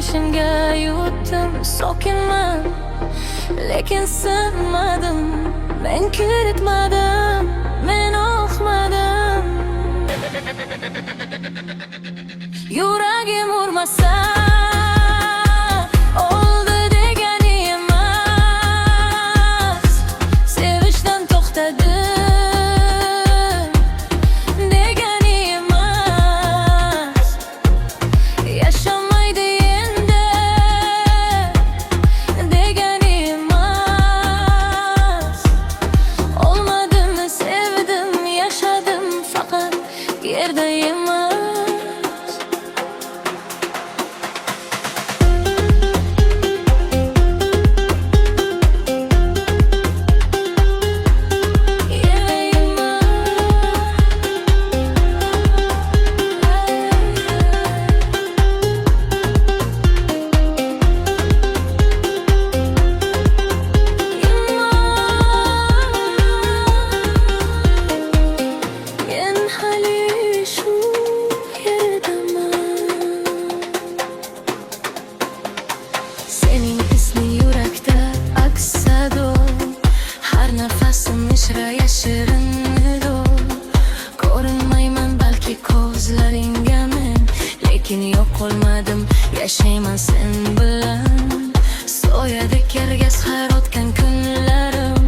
beshimga yutdim, sokinman, lekin sinmadim. Men kiritmadim, men uqmadim. Yuragim urmasa oldi degani emas, sevishdan to'xtadim degani emas. Yashamaydi endi degani emas. Olmadimmi sevdim, yashadim faqat yerda emas. Sening isming yurakda aksado, har nafasim ishra yashirin nido. Ko'rinmayman balki ko'zlaringga men, lekin yo'qolmadim, yashayman sen bilan. So'yadi kergas har o'tgan kunlarim,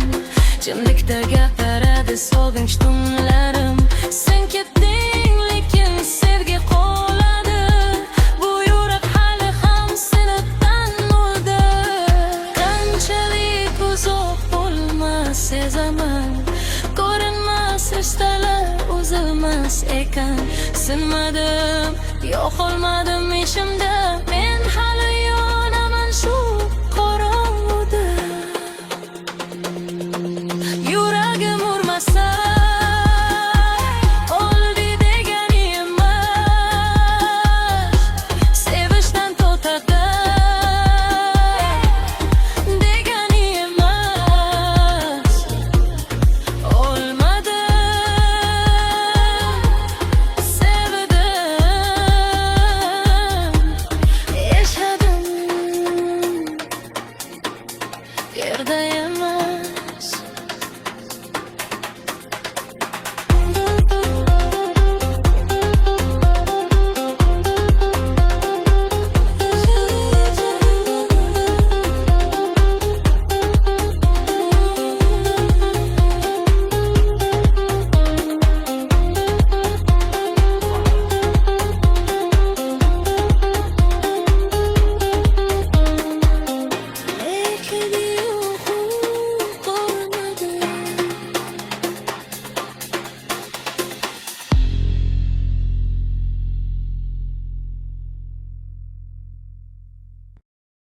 jimlikda gapiradi sog'inch tunlarim. Sen ketding lekin sevgi qoladi, bu yurak hali ham seni tanudi. Qanchalik uzoq bo'lmas sezaman, ko'rinmas rishtalar uzilmas ekan. Sinmadim, yo'qolmadim ishimda men.